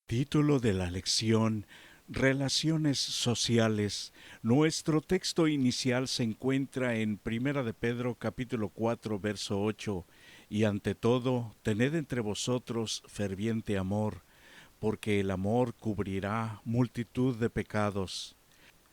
Título de la lección: Relaciones sociales. Nuestro texto inicial se encuentra en Primera de Pedro capítulo 4 verso 8. Y ante todo, tened entre vosotros ferviente amor, porque el amor cubrirá multitud de pecados.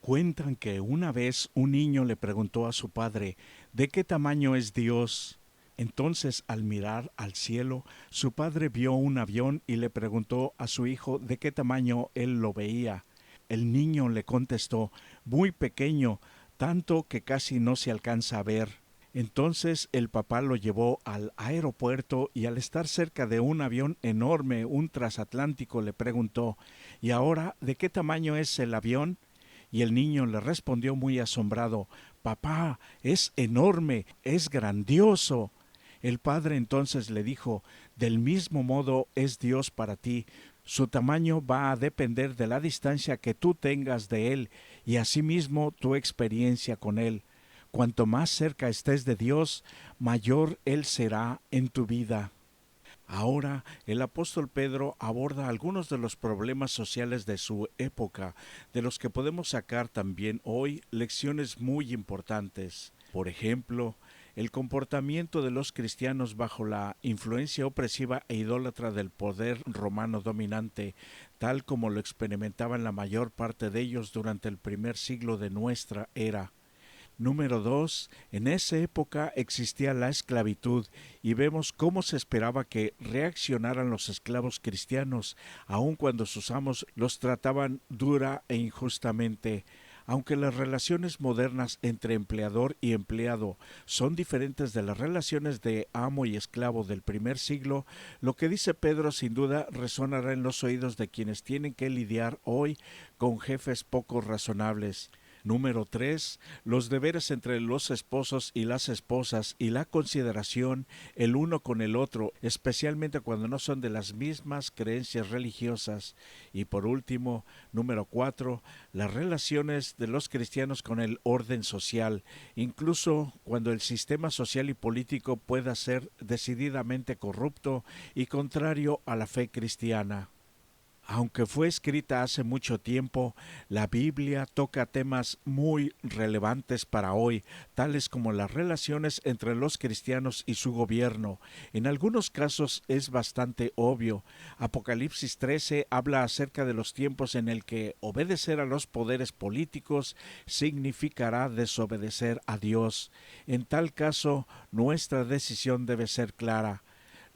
Cuentan que una vez un niño le preguntó a su padre: ¿de qué tamaño es Dios? Entonces, al mirar al cielo, su padre vio un avión y le preguntó a su hijo de qué tamaño él lo veía. El niño le contestó: muy pequeño, tanto que casi no se alcanza a ver. Entonces el papá lo llevó al aeropuerto y al estar cerca de un avión enorme, un transatlántico, le preguntó: ¿y ahora de qué tamaño es el avión? Y el niño le respondió muy asombrado: papá, es enorme, es grandioso. El padre entonces le dijo: del mismo modo es Dios para ti. Su tamaño va a depender de la distancia que tú tengas de Él y asimismo tu experiencia con Él. Cuanto más cerca estés de Dios, mayor Él será en tu vida. Ahora el apóstol Pedro aborda algunos de los problemas sociales de su época, de los que podemos sacar también hoy lecciones muy importantes. Por ejemplo, el comportamiento de los cristianos bajo la influencia opresiva e idólatra del poder romano dominante, tal como lo experimentaban la mayor parte de ellos durante el primer siglo de nuestra era. Número 2. En esa época existía la esclavitud y vemos cómo se esperaba que reaccionaran los esclavos cristianos, aun cuando sus amos los trataban dura e injustamente. Aunque las relaciones modernas entre empleador y empleado son diferentes de las relaciones de amo y esclavo del primer siglo, lo que dice Pedro sin duda resonará en los oídos de quienes tienen que lidiar hoy con jefes poco razonables. Número 3. Los deberes entre los esposos y las esposas y la consideración el uno con el otro, especialmente cuando no son de las mismas creencias religiosas. Y por último, número 4. Las relaciones de los cristianos con el orden social, incluso cuando el sistema social y político pueda ser decididamente corrupto y contrario a la fe cristiana. Aunque fue escrita hace mucho tiempo, la Biblia toca temas muy relevantes para hoy, tales como las relaciones entre los cristianos y su gobierno. En algunos casos es bastante obvio. Apocalipsis 13 habla acerca de los tiempos en el que obedecer a los poderes políticos significará desobedecer a Dios. En tal caso, nuestra decisión debe ser clara.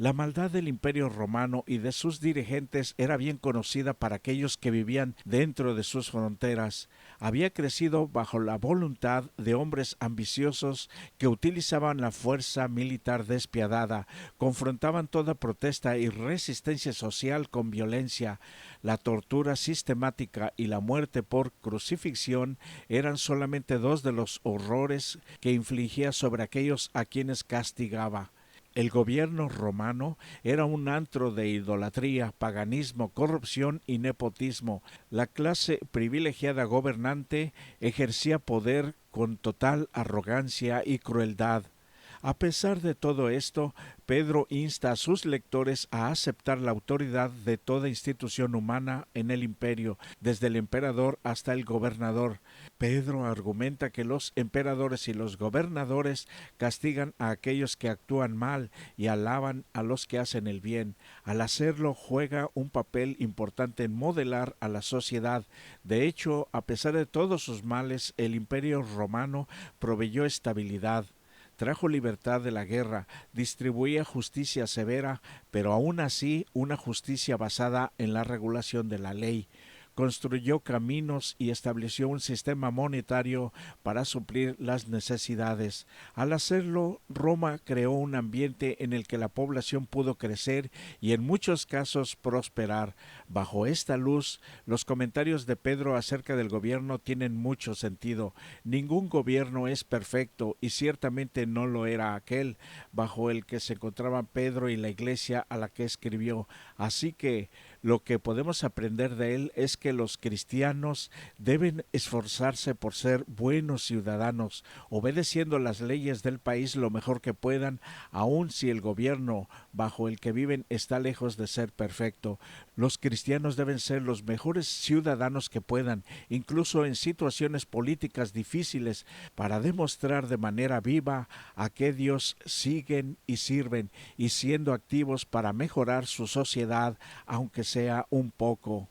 La maldad del Imperio Romano y de sus dirigentes era bien conocida para aquellos que vivían dentro de sus fronteras. Había crecido bajo la voluntad de hombres ambiciosos que utilizaban la fuerza militar despiadada, confrontaban toda protesta y resistencia social con violencia. La tortura sistemática y la muerte por crucifixión eran solamente dos de los horrores que infligía sobre aquellos a quienes castigaba. El gobierno romano era un antro de idolatría, paganismo, corrupción y nepotismo. La clase privilegiada gobernante ejercía poder con total arrogancia y crueldad. A pesar de todo esto, Pedro insta a sus lectores a aceptar la autoridad de toda institución humana en el imperio, desde el emperador hasta el gobernador. Pedro argumenta que los emperadores y los gobernadores castigan a aquellos que actúan mal y alaban a los que hacen el bien. Al hacerlo, juega un papel importante en modelar a la sociedad. De hecho, a pesar de todos sus males, el imperio romano proveyó estabilidad, trajo libertad de la guerra, distribuía justicia severa, pero aún así una justicia basada en la regulación de la ley. Construyó caminos y estableció un sistema monetario para suplir las necesidades. Al hacerlo, Roma creó un ambiente en el que la población pudo crecer y en muchos casos prosperar. Bajo esta luz, los comentarios de Pedro acerca del gobierno tienen mucho sentido. Ningún gobierno es perfecto y ciertamente no lo era aquel bajo el que se encontraban Pedro y la iglesia a la que escribió. Así que lo que podemos aprender de él es que que los cristianos deben esforzarse por ser buenos ciudadanos, obedeciendo las leyes del país lo mejor que puedan, aun si el gobierno bajo el que viven está lejos de ser perfecto. Los cristianos deben ser los mejores ciudadanos que puedan, incluso en situaciones políticas difíciles, para demostrar de manera viva a qué Dios siguen y sirven, y siendo activos para mejorar su sociedad, aunque sea un poco.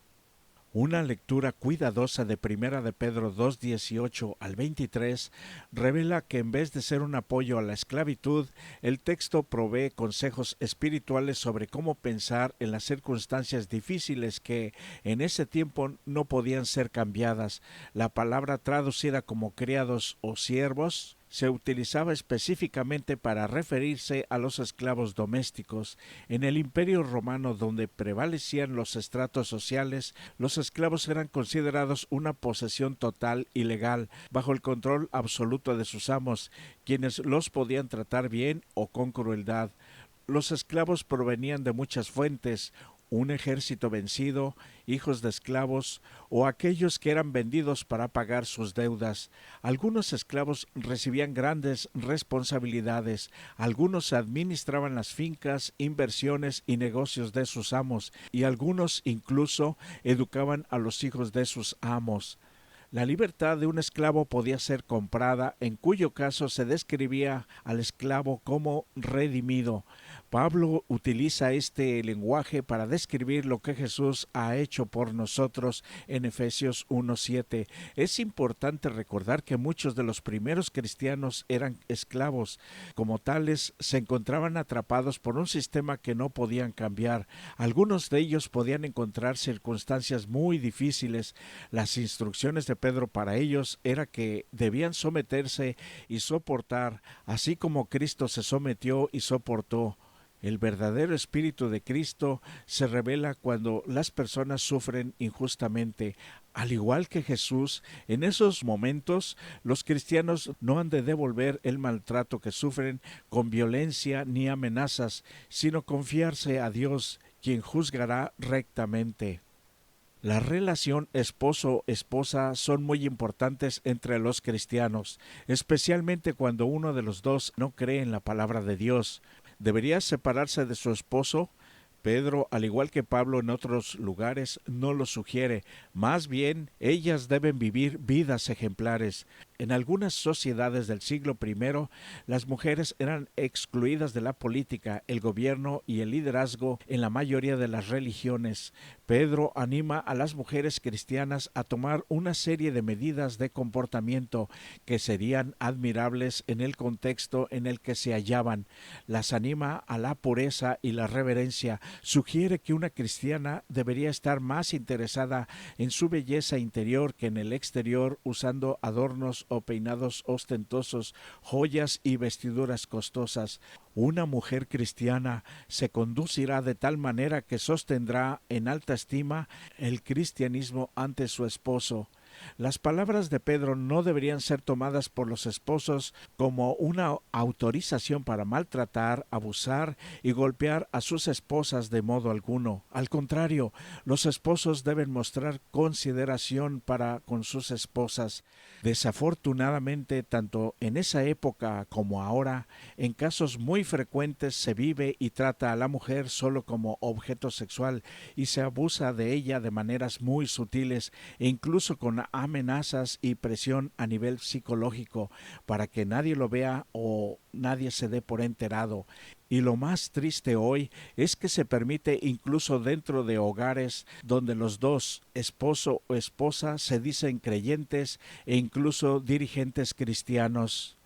Una lectura cuidadosa de Primera de Pedro 2:18 al 23 revela que en vez de ser un apoyo a la esclavitud, el texto provee consejos espirituales sobre cómo pensar en las circunstancias difíciles que en ese tiempo no podían ser cambiadas. La palabra traducida como criados o siervos se utilizaba específicamente para referirse a los esclavos domésticos. En el Imperio Romano, donde prevalecían los estratos sociales, los esclavos eran considerados una posesión total y legal, bajo el control absoluto de sus amos, quienes los podían tratar bien o con crueldad. Los esclavos provenían de muchas fuentes: un ejército vencido, hijos de esclavos o aquellos que eran vendidos para pagar sus deudas. Algunos esclavos recibían grandes responsabilidades, algunos administraban las fincas, inversiones y negocios de sus amos, y algunos incluso educaban a los hijos de sus amos. La libertad de un esclavo podía ser comprada, en cuyo caso se describía al esclavo como redimido. Pablo utiliza este lenguaje para describir lo que Jesús ha hecho por nosotros en Efesios 1:7. Es importante recordar que muchos de los primeros cristianos eran esclavos. Como tales, se encontraban atrapados por un sistema que no podían cambiar. Algunos de ellos podían encontrar circunstancias muy difíciles. Las instrucciones de Pedro para ellos era que debían someterse y soportar, así como Cristo se sometió y soportó. El verdadero espíritu de Cristo se revela cuando las personas sufren injustamente. Al igual que Jesús, en esos momentos los cristianos no han de devolver el maltrato que sufren con violencia ni amenazas, sino confiarse a Dios, quien juzgará rectamente. La relación esposo-esposa son muy importantes entre los cristianos, especialmente cuando uno de los dos no cree en la palabra de Dios. ¿Debería separarse de su esposo? Pedro, al igual que Pablo en otros lugares, no lo sugiere. Más bien, ellas deben vivir vidas ejemplares. En algunas sociedades del siglo I, las mujeres eran excluidas de la política, el gobierno y el liderazgo en la mayoría de las religiones. Pedro anima a las mujeres cristianas a tomar una serie de medidas de comportamiento que serían admirables en el contexto en el que se hallaban. Las anima a la pureza y la reverencia. Sugiere que una cristiana debería estar más interesada en su belleza interior que en el exterior, usando adornos o peinados ostentosos, joyas y vestiduras costosas. Una mujer cristiana se conducirá de tal manera que sostendrá en alta estima el cristianismo ante su esposo. Las palabras de Pedro no deberían ser tomadas por los esposos como una autorización para maltratar, abusar y golpear a sus esposas de modo alguno. Al contrario, los esposos deben mostrar consideración para con sus esposas. Desafortunadamente, tanto en esa época como ahora, en casos muy frecuentes se vive y trata a la mujer solo como objeto sexual y se abusa de ella de maneras muy sutiles e incluso con amenazas y presión a nivel psicológico para que nadie lo vea o nadie se dé por enterado. Y lo más triste hoy es que se permite incluso dentro de hogares donde los dos, esposo o esposa, se dicen creyentes e incluso dirigentes cristianos.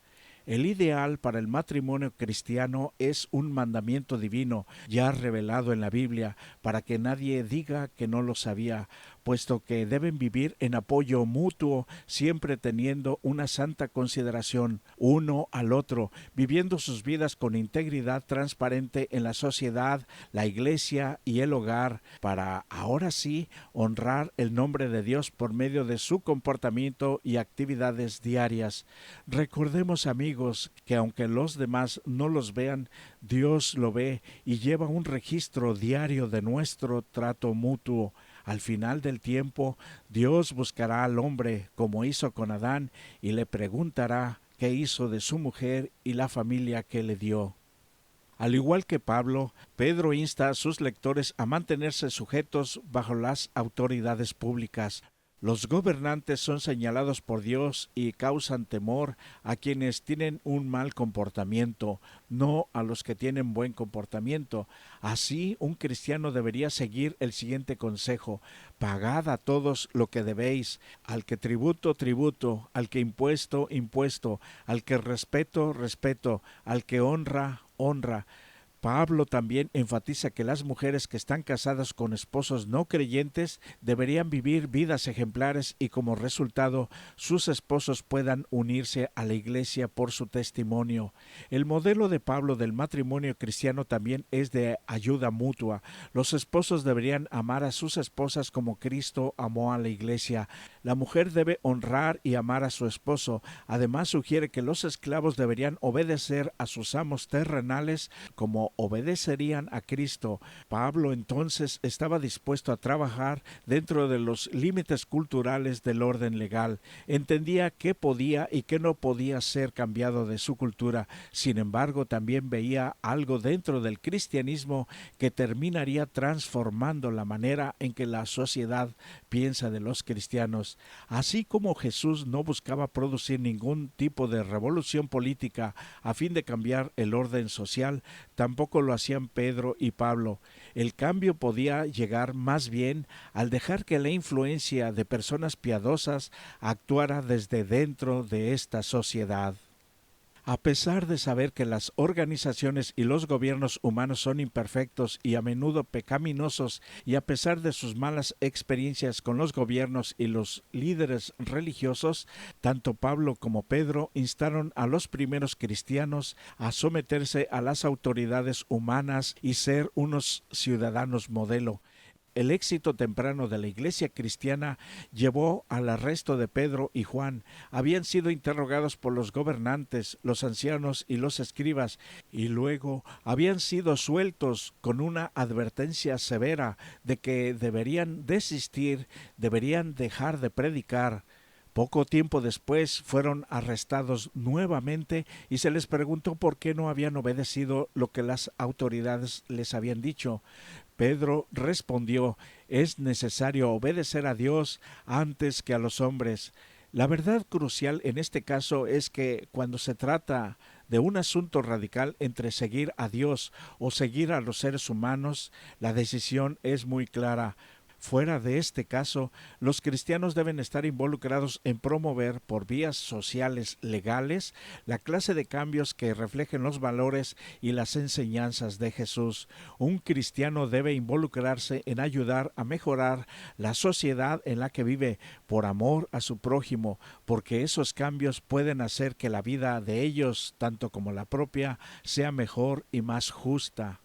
El ideal para el matrimonio cristiano es un mandamiento divino ya revelado en la Biblia para que nadie diga que no lo sabía, puesto que deben vivir en apoyo mutuo, siempre teniendo una santa consideración uno al otro, viviendo sus vidas con integridad transparente en la sociedad, la iglesia y el hogar, para ahora sí honrar el nombre de Dios por medio de su comportamiento y actividades diarias. Recordemos, amigos, que aunque los demás no los vean, Dios lo ve y lleva un registro diario de nuestro trato mutuo. Al final del tiempo, Dios buscará al hombre, como hizo con Adán, y le preguntará qué hizo de su mujer y la familia que le dio. Al igual que Pablo, Pedro insta a sus lectores a mantenerse sujetos bajo las autoridades públicas. Los gobernantes son señalados por Dios y causan temor a quienes tienen un mal comportamiento, no a los que tienen buen comportamiento. Así, un cristiano debería seguir el siguiente consejo: pagad a todos lo que debéis, al que tributo, tributo, al que impuesto, impuesto, al que respeto, respeto, al que honra, honra. Pablo también enfatiza que las mujeres que están casadas con esposos no creyentes deberían vivir vidas ejemplares y como resultado sus esposos puedan unirse a la iglesia por su testimonio. El modelo de Pablo del matrimonio cristiano también es de ayuda mutua. Los esposos deberían amar a sus esposas como Cristo amó a la iglesia. La mujer debe honrar y amar a su esposo. Además sugiere que los esclavos deberían obedecer a sus amos terrenales como obedecerían a Cristo. Pablo entonces estaba dispuesto a trabajar dentro de los límites culturales del orden legal. Entendía qué podía y qué no podía ser cambiado de su cultura. Sin embargo, también veía algo dentro del cristianismo que terminaría transformando la manera en que la sociedad piensa de los cristianos. Así como Jesús no buscaba producir ningún tipo de revolución política a fin de cambiar el orden social, tampoco lo hacían Pedro y Pablo. El cambio podía llegar más bien al dejar que la influencia de personas piadosas actuara desde dentro de esta sociedad. A pesar de saber que las organizaciones y los gobiernos humanos son imperfectos y a menudo pecaminosos, y a pesar de sus malas experiencias con los gobiernos y los líderes religiosos, tanto Pablo como Pedro instaron a los primeros cristianos a someterse a las autoridades humanas y ser unos ciudadanos modelo. El éxito temprano de la iglesia cristiana llevó al arresto de Pedro y Juan. Habían sido interrogados por los gobernantes, los ancianos y los escribas, y luego habían sido sueltos con una advertencia severa de que deberían desistir, deberían dejar de predicar. Poco tiempo después fueron arrestados nuevamente y se les preguntó por qué no habían obedecido lo que las autoridades les habían dicho. Pedro respondió: es necesario obedecer a Dios antes que a los hombres. La verdad crucial en este caso es que cuando se trata de un asunto radical entre seguir a Dios o seguir a los seres humanos, la decisión es muy clara. Fuera de este caso, los cristianos deben estar involucrados en promover por vías sociales legales la clase de cambios que reflejen los valores y las enseñanzas de Jesús. Un cristiano debe involucrarse en ayudar a mejorar la sociedad en la que vive por amor a su prójimo, porque esos cambios pueden hacer que la vida de ellos, tanto como la propia, sea mejor y más justa.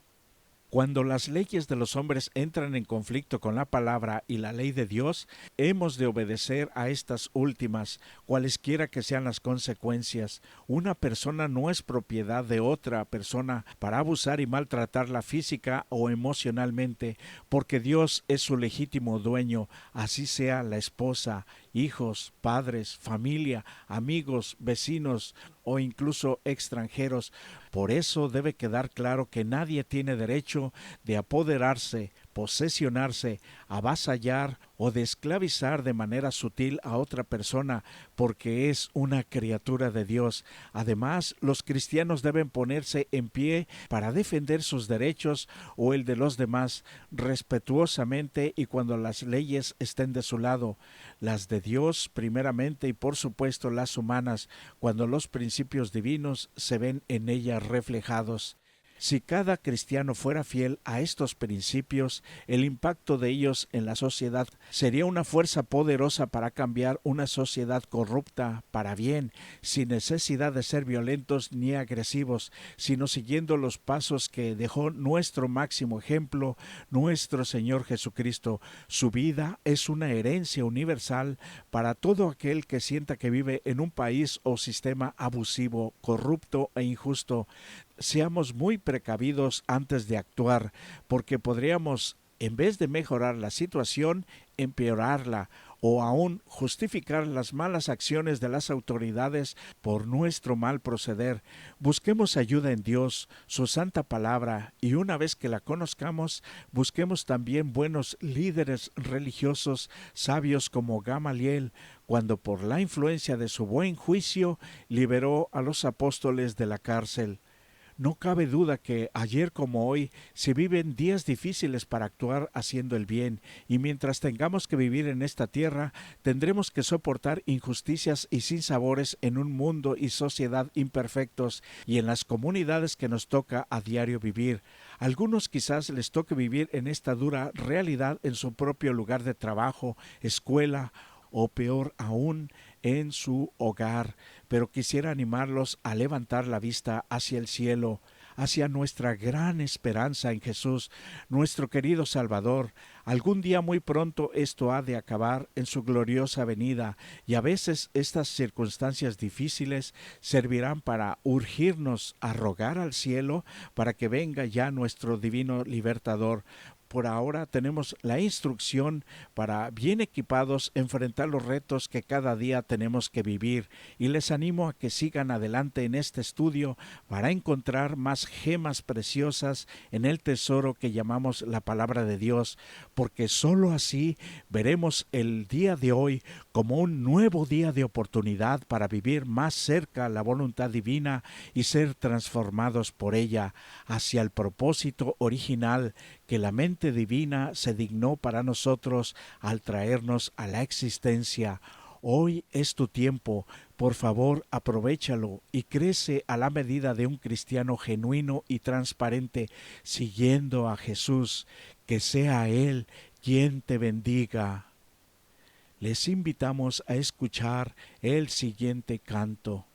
Cuando las leyes de los hombres entran en conflicto con la palabra y la ley de Dios, hemos de obedecer a estas últimas, cualesquiera que sean las consecuencias. Una persona no es propiedad de otra persona para abusar y maltratarla física o emocionalmente, porque Dios es su legítimo dueño, así sea la esposa, hijos, padres, familia, amigos, vecinos o incluso extranjeros. Por eso debe quedar claro que nadie tiene derecho de apoderarse, posesionarse, avasallar o de esclavizar de manera sutil a otra persona, porque es una criatura de Dios. Además, los cristianos deben ponerse en pie para defender sus derechos o el de los demás, respetuosamente y cuando las leyes estén de su lado, las de Dios primeramente y por supuesto las humanas, cuando los principios divinos se ven en ellas reflejados. Si cada cristiano fuera fiel a estos principios, el impacto de ellos en la sociedad sería una fuerza poderosa para cambiar una sociedad corrupta para bien, sin necesidad de ser violentos ni agresivos, sino siguiendo los pasos que dejó nuestro máximo ejemplo, nuestro Señor Jesucristo. Su vida es una herencia universal para todo aquel que sienta que vive en un país o sistema abusivo, corrupto e injusto. Seamos muy precavidos antes de actuar, porque podríamos en vez de mejorar la situación, empeorarla o aún justificar las malas acciones de las autoridades por nuestro mal proceder. Busquemos ayuda en Dios, su santa palabra, y una vez que la conozcamos, busquemos también buenos líderes religiosos sabios como Gamaliel, cuando por la influencia de su buen juicio liberó a los apóstoles de la cárcel. No cabe duda que ayer como hoy se viven días difíciles para actuar haciendo el bien, y mientras tengamos que vivir en esta tierra, tendremos que soportar injusticias y sinsabores en un mundo y sociedad imperfectos y en las comunidades que nos toca a diario vivir. A algunos quizás les toque vivir en esta dura realidad en su propio lugar de trabajo, escuela o peor aún, en su hogar, pero quisiera animarlos a levantar la vista hacia el cielo, hacia nuestra gran esperanza en Jesús, nuestro querido Salvador. Algún día muy pronto esto ha de acabar en su gloriosa venida, y a veces estas circunstancias difíciles servirán para urgirnos a rogar al cielo para que venga ya nuestro divino libertador. Por ahora tenemos la instrucción para, bien equipados, enfrentar los retos que cada día tenemos que vivir, y les animo a que sigan adelante en este estudio para encontrar más gemas preciosas en el tesoro que llamamos la palabra de Dios, porque sólo así veremos el día de hoy como un nuevo día de oportunidad para vivir más cerca la voluntad divina y ser transformados por ella hacia el propósito original que la mente divina se dignó para nosotros al traernos a la existencia. Hoy es tu tiempo, por favor aprovéchalo y crece a la medida de un cristiano genuino y transparente, siguiendo a Jesús. Que sea Él quien te bendiga. Les invitamos a escuchar el siguiente canto.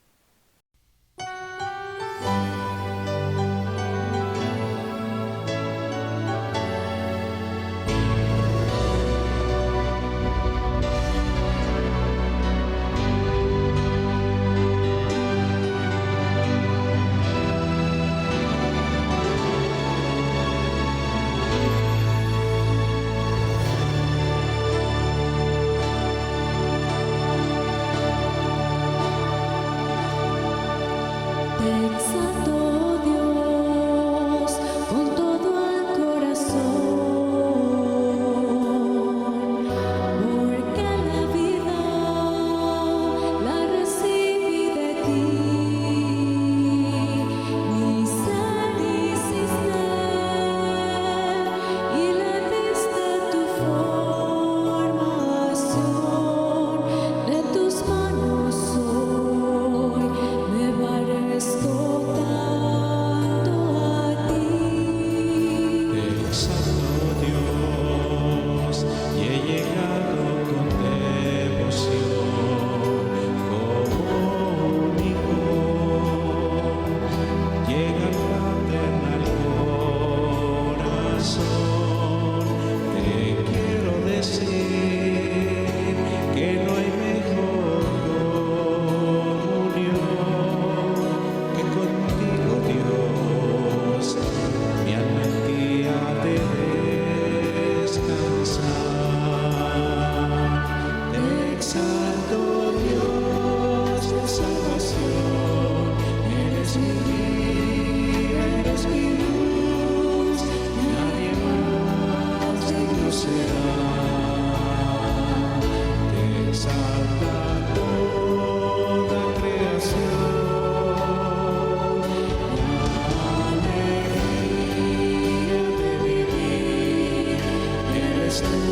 Stay.